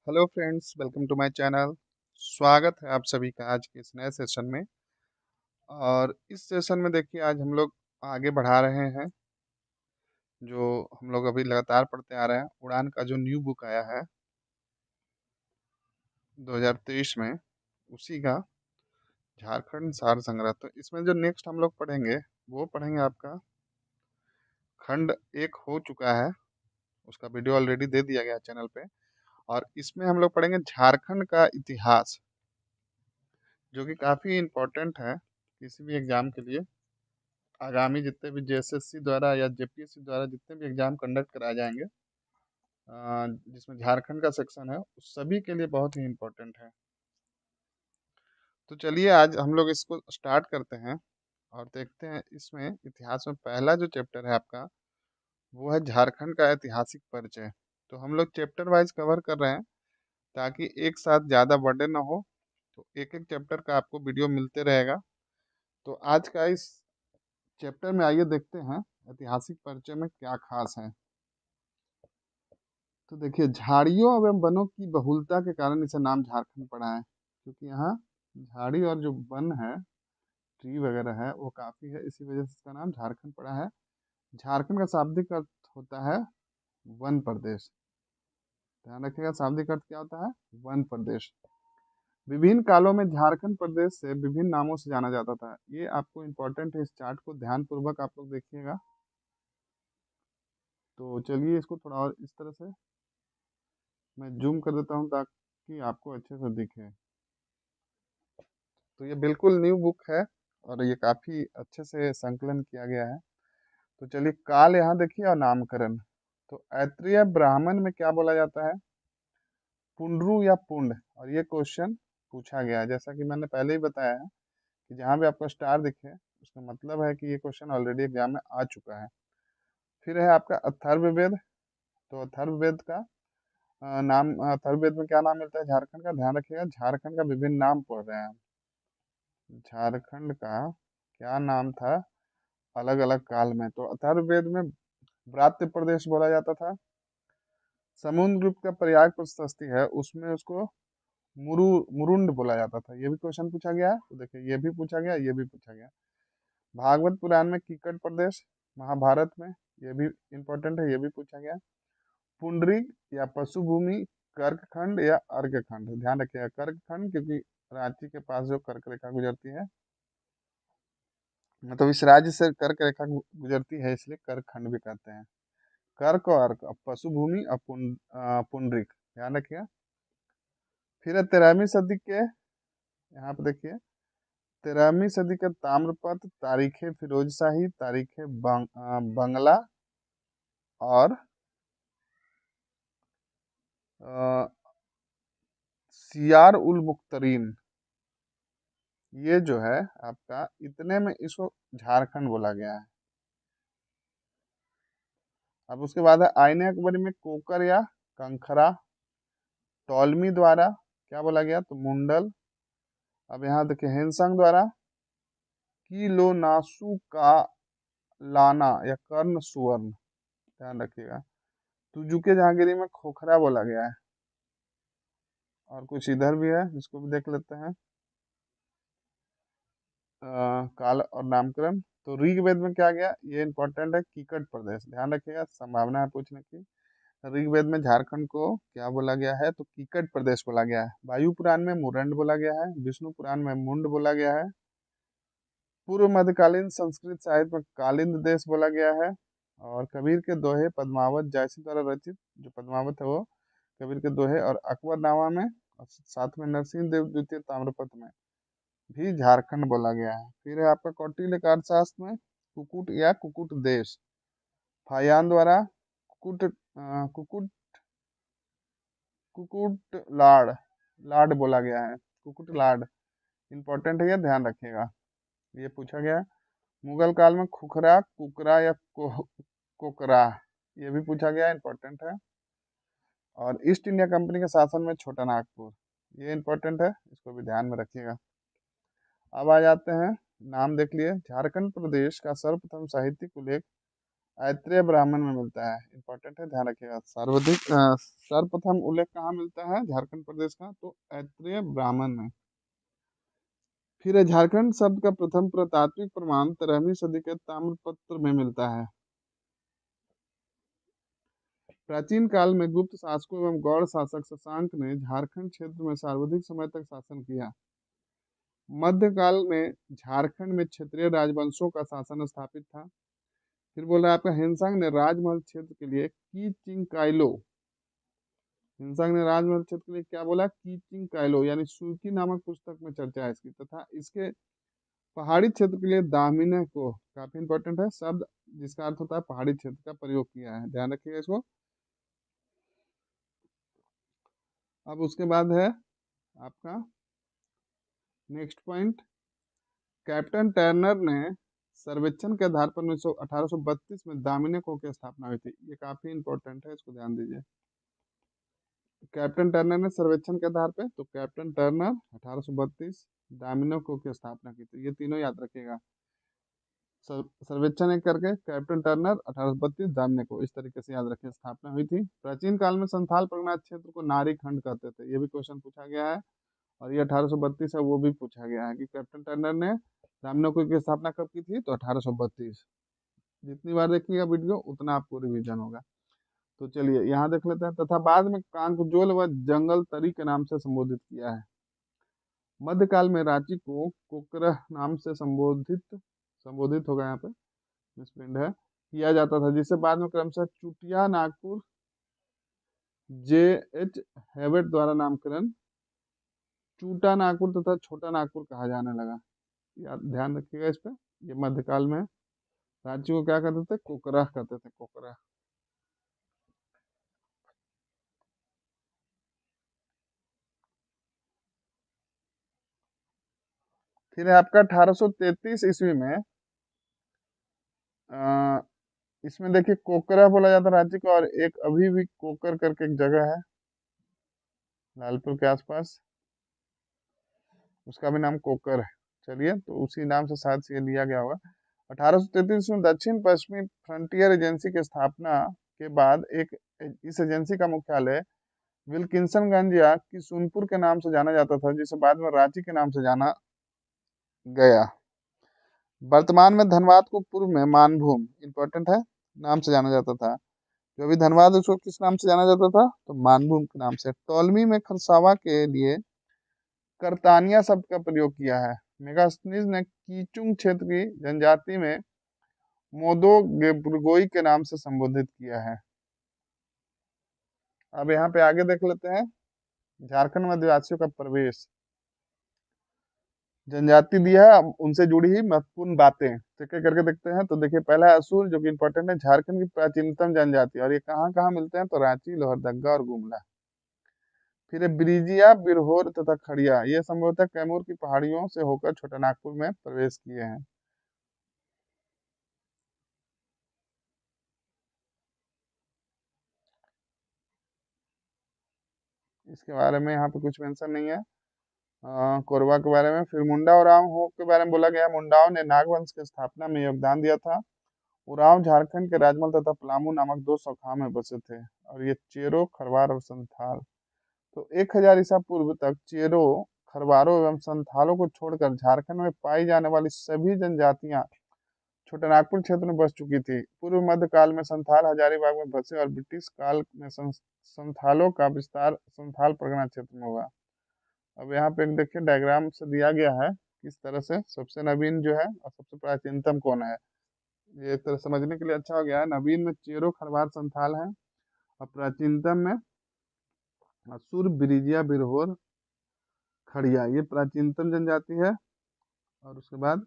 Hello friends, welcome to my channel. स्वागत है आप सभी का आज के इस नए सेशन में। और इस सेशन में देखिए आज हम लोग आगे बढ़ा रहे हैं जो हम लोग अभी लगातार पढ़ते आ रहे हैं। उड़ान का जो न्यू बुक आया है 2023 में, उसी का झारखंड सार संग्रह। तो इसमें जो नेक्स्ट हम लोग पढ़ेंगे वो पढ़ेंगे आपका खंड एक हो चुका है, उसका वीडियो ऑलरेडी दे दिया गया है चैनल पे। और इसमें हम लोग पढ़ेंगे झारखंड का इतिहास, जो कि काफ़ी इम्पोर्टेंट है किसी भी एग्ज़ाम के लिए। आगामी जितने भी जेएसएससी द्वारा या जेपीएससी द्वारा जितने भी एग्जाम कंडक्ट कराए जाएंगे, जिसमें झारखंड का सेक्शन है, उस सभी के लिए बहुत ही इम्पोर्टेंट है। तो चलिए आज हम लोग इसको स्टार्ट करते हैं और देखते हैं। इसमें इतिहास में पहला जो चैप्टर है आपका वो है झारखंड का ऐतिहासिक परिचय। तो हम लोग चैप्टर वाइज कवर कर रहे हैं ताकि एक साथ ज़्यादा बर्डन ना हो। तो एक एक चैप्टर का आपको वीडियो मिलते रहेगा। तो आज का इस चैप्टर में आइए देखते हैं ऐतिहासिक परिचय में क्या खास है। तो देखिए, झाड़ियों एवं वनों की बहुलता के कारण इसे नाम झारखंड पड़ा है, क्योंकि यहाँ झाड़ी और जो वन है, ट्री वगैरह है, वो काफ़ी है, इसी वजह से इसका नाम झारखंड पड़ा है। झारखंड का शाब्दिक अर्थ होता है वन प्रदेश। ध्यान रखिएगा, शाब्दिक अर्थ क्या होता है? वन प्रदेश। विभिन्न कालों में झारखंड प्रदेश से विभिन्न नामों से जाना जाता था। ये आपको इम्पोर्टेंट है, इस चार्ट को ध्यान पूर्वक आप लोग देखिएगा। तो चलिए इसको थोड़ा और इस तरह से मैं जूम कर देता हूँ ताकि आपको अच्छे से दिखे। तो ये बिल्कुल न्यू बुक है और ये काफ़ी अच्छे से संकलन किया गया है। तो चलिए, काल यहाँ देखिए और नामकरण। तो ऐत्रेय ब्राह्मण में क्या बोला जाता है? पुंड्रू या पुंड। और ये क्वेश्चन पूछा गया है, जैसा कि मैंने पहले ही बताया है कि जहाँ भी आपको स्टार दिखे उसका मतलब है कि ये क्वेश्चन ऑलरेडी एग्जाम में आ चुका है। फिर है आपका अथर्ववेद। तो अथर्ववेद का नाम, अथर्ववेद में क्या नाम मिलता है झारखंड का? ध्यान रखिएगा, झारखंड का विभिन्न नाम पढ़ रहे हैं हम। झारखंड का क्या नाम था अलग अलग काल में? तो अथर्ववेद में व्रात्य प्रदेश बोला जाता था। समुद्रगुप्त का प्रयाग प्रशस्ति है, उसमें उसको मुरु मुरुंड बोला जाता था। ये भी क्वेश्चन पूछा गया है। तो देखिए, ये भी पूछा गया, ये भी पूछा गया। भागवत पुराण में कीकट प्रदेश, महाभारत में, ये भी इंपॉर्टेंट है, ये भी पूछा गया। पुंडरीक या पशुभूमि, कर्कखंड या अर्घखंड। ध्यान रखिएगा, कर्कखंड, क्योंकि रांची के पास जो कर्क रेखा गुजरती है, मतलब इस राज्य से कर्क रेखा गुजरती है, इसलिए कर्क खंड भी कहते हैं। कर्क और अर्क, पशुभूमि और पुंडरीक, ध्यान रखिए। फिर है 13वीं सदी के, यहाँ पे देखिए, 13वीं सदी के ताम्रपत्र, तारीखें फिरोजशाही, तारीखें बंगला और अ, सियार उल मुख्तरीन। ये जो है आपका, इतने में इसको झारखंड बोला गया है। अब उसके बाद है आईने अकबरी में कोकर या कंखरा। टॉलमी द्वारा क्या बोला गया? तो मुंडल। अब यहाँ देखिए, हेनसंग द्वारा किलोनासु का लाना या कर्ण सुवर्ण। ध्यान रखिएगा। तुजुके जहांगीरी में खोखरा बोला गया है। और कुछ इधर भी है जिसको भी देख लेते हैं। काल और नामकरण। तो ऋग्वेद में क्या गया? ये इंपॉर्टेंट है, कीकट प्रदेश। ध्यान रखिएगा, संभावना है पूछने की। ऋग्वेद में झारखंड को क्या बोला गया है? तो कीकट प्रदेश बोला गया है। वायु पुराण में मुरंड बोला गया है। विष्णु पुराण में मुंड बोला गया है। पूर्व मध्यकालीन संस्कृत साहित्य में कालिंद देश बोला गया है। और कबीर के दोहे पद्मावत जायसी द्वारा रचित, जो पद्मावत है वो कबीर के दोहे और अकबरनामा में, और साथ में नरसिंह देव द्वितीय ताम्रपत्र में भी झारखंड बोला गया है। फिर है आपका कौटिल्य का अर्थशास्त्र में कुकुट या कुकुट देश, फायान द्वारा कुकुट कुकुट लाड लाड बोला गया है। कुकुट लाड इंपॉर्टेंट है, ये ध्यान रखिएगा, ये पूछा गया है। मुगल काल में खुखरा, कुकरा या कोकरा, ये भी पूछा गया, इंपॉर्टेंट है। और ईस्ट इंडिया कंपनी के शासन में छोटा नागपुर, ये इंपॉर्टेंट है, इसको भी ध्यान में रखिएगा। अब आ जाते हैं, नाम देख लिए। झारखंड प्रदेश का सर्वप्रथम साहित्यिक उल्लेख ऐत्रेय ब्राह्मण में मिलता है, इंपॉर्टेंट है, ध्यान रखिएगा। सर्वप्रथम उल्लेख कहाँ मिलता है झारखंड प्रदेश का, तो ऐत्रेय ब्राह्मण में। फिर है झारखंड शब्द का प्रथम पुरातात्विक प्रमाण 13वीं सदी के ताम्रपत्र में मिलता है। प्राचीन काल में गुप्त शासकों एवं गौड़ शासक शशांक ने झारखंड क्षेत्र में सर्वाधिक समय तक शासन किया। मध्यकाल में झारखंड में क्षेत्रीय राजवंशों का शासन स्थापित था। फिर बोल रहा है आपका हिंसांग ने राजमहल क्षेत्र के लिए की चिंग काइलो, हिंसांग ने राजमहल क्षेत्र के लिए क्या बोला, की चिंग काइलो, यानी सुर्की नामक पुस्तक में चर्चा है इसकी, तथा इसके पहाड़ी क्षेत्र के लिए दामिने को, काफी इंपॉर्टेंट है शब्द जिसका अर्थ होता है पहाड़ी क्षेत्र, का प्रयोग किया है, ध्यान रखिएगा इसको। अब उसके बाद है आपका नेक्स्ट पॉइंट, कैप्टन टर्नर ने सर्वेक्षण के आधार पर 1832 में दामिनेको की स्थापना हुई थी। ये काफी इंपॉर्टेंट है, इसको ध्यान दीजिए। कैप्टन टर्नर ने सर्वेक्षण के आधार पे, तो कैप्टन टर्नर 1832 दामिनेको की स्थापना की थी, ये तीनों याद रखिएगा। सर्वेक्षण एक करके कैप्टन टर्नर 1832 दामिनेको, इस तरीके से याद रखें, स्थापना हुई थी। प्राचीन काल में संथाल परगना क्षेत्र को नारी खंड कहते थे, ये भी क्वेश्चन पूछा गया है। और ये 1832 है, वो भी पूछा गया है कि कैप्टन टर्नर ने दामिनेको की स्थापना कब की थी, तो 1832। जितनी बार देखिएगा वीडियो उतना आपको रिवीजन होगा। तो चलिए यहाँ देख लेते हैं, तथा बाद में कांकजोल व जंगल तरी के नाम से संबोधित किया है। मध्यकाल में रांची को कोकरह नाम से संबोधित होगा, यहाँ पे मिसप्रिंट है, किया जाता था, जिसे बाद में क्रमशः चुटिया नागपुर जे एच हैवेट द्वारा नामकरण चूटा नागपुर तथा छोटा नागपुर कहा जाने लगा। याद ध्यान रखिएगा इस पे। ये मध्यकाल में रांची को क्या कहते थे, कोकरा कहते थे, कोकरा। फिर है आपका 1833 ईस्वी में, अ, इसमें देखिए कोकरा बोला जाता है रांची को, और एक अभी भी कोकर करके एक जगह है लालपुर के आसपास, उसका भी नाम कोकर है। चलिए, तो उसी नाम से शायद से ये लिया गया होगा। 1833 में दक्षिण पश्चिमी फ्रंटियर एजेंसी की स्थापना के बाद एक इस एजेंसी का मुख्यालय विल्किंसनगंज या किशुनपुर के नाम से जाना जाता था, जिसे बाद में रांची के नाम से जाना गया। वर्तमान में धनबाद को पूर्व में मानभूम, इंपॉर्टेंट है, नाम से जाना जाता था। जो अभी धनबाद है उसको किस नाम से जाना जाता था, तो मानभूम के नाम से। टोलमी में खरसावा के लिए करतानिया शब्द का प्रयोग किया है। मेगास्थनीज ने कीचुंग क्षेत्र की जनजाति में मोदो गेब्रुगोई के नाम से संबोधित किया है। अब यहाँ पे आगे देख लेते हैं, झारखंड में आदिवासियों का प्रवेश, जनजाति दिया है, अब उनसे जुड़ी हुई महत्वपूर्ण बातें तो क्या करके देखते हैं। तो देखिए पहला है असुर, जो कि इंपॉर्टेंट है, झारखंड की प्राचीनतम जनजाति, और ये कहाँ कहाँ मिलते हैं, तो रांची, लोहरदगा और गुमला। फिर है ब्रिजिया, बिरहोर तथा खड़िया, ये संभवतः कैमूर की पहाड़ियों से होकर छोटा नागपुर में प्रवेश किए हैं। इसके बारे में यहाँ पे कुछ मेंशन नहीं है। कोरबा के बारे में, फिर मुंडा उरांव हो के बारे में बोला गया। मुंडाओं ने नागवंश की स्थापना में योगदान दिया था। उरांव झारखंड के राजमहल तथा पलामू नामक दो सौखाओं में बसे थे, और ये चेरो, खरवार और संथाल। तो 1000 ईसा पूर्व तक चेरो, खरवारों एवं संथालों को छोड़कर झारखंड में पाई जाने वाली सभी जनजातियां छोटानागपुर क्षेत्र में बस चुकी थी। पूर्व मध्य काल में संथाल हजारीबाग में बसे, और ब्रिटिश काल में संथालों का विस्तार संथाल परगना क्षेत्र में हुआ। अब यहाँ पे देखिए डायग्राम से दिया गया है किस तरह से सबसे नवीन जो है और सबसे प्राचीनतम कौन है। ये एक तरह समझने के लिए अच्छा हो गया है। नवीन में चेरो, खरवार, संथाल है, और प्राचीनतम में असुर, बिरिजिया, बिरहोर, खड़िया, ये प्राचीनतम जनजाति है। और उसके बाद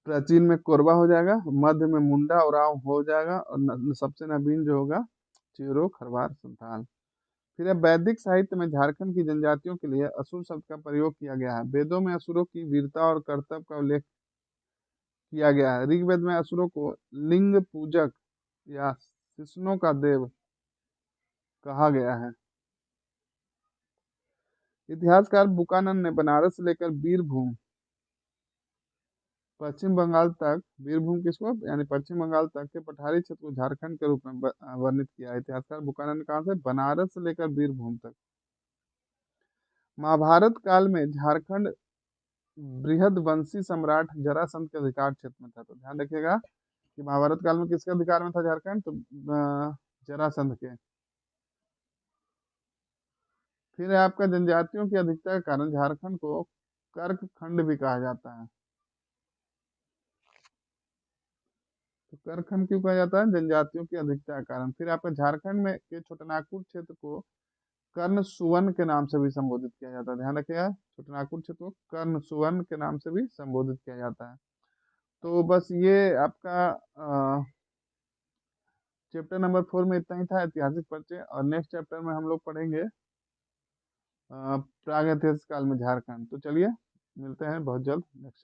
प्राचीन में कोरबा हो जाएगा, मध्य में मुंडा उरांव हो जाएगा, और सबसे नवीन जो होगा चेरो, खरवार, संथाल। फिर अब वैदिक साहित्य में झारखंड की जनजातियों के लिए असुर शब्द का प्रयोग किया गया है। वेदों में असुरों की वीरता और कर्तव्य का उल्लेख किया गया है। ऋग्वेद में असुरों को लिंग पूजक या शिष्णों का देव कहा गया है। इतिहासकार बुकानन ने बनारस से लेकर बीरभूम पश्चिम बंगाल तक बीरभूम किसको, यानी पश्चिम बंगाल तक के पठारी क्षेत्र को झारखंड के रूप में वर्णित किया है इतिहासकार बुकानन ने। कहाँ से? बनारस से लेकर बीरभूम तक। महाभारत काल में झारखंड बृहदवंशी सम्राट जरासंध के अधिकार क्षेत्र में था। तो ध्यान रखिएगा कि महाभारत काल में किसके अधिकार में था झारखंड? तो जरासंध के। फिर है आपका जनजातियों की अधिकता के कारण झारखंड को कर्क खंड भी कहा जाता है। तो कर्क खंड क्यों कहा जाता है? जनजातियों की अधिकता के कारण। फिर आपका झारखंड में के छोटनागपुर क्षेत्र को कर्ण सुवन के नाम से भी संबोधित किया जाता है। ध्यान रखिएगा, छोटनागपुर क्षेत्र को कर्ण सुवन के नाम से भी संबोधित किया जाता है। तो बस ये आपका चैप्टर नंबर 4 में इतना ही था, ऐतिहासिक परिचय। और नेक्स्ट चैप्टर में हम लोग पढ़ेंगे प्रागैतिहासिक काल में झारखंड। तो चलिए मिलते हैं बहुत जल्द नेक्स्ट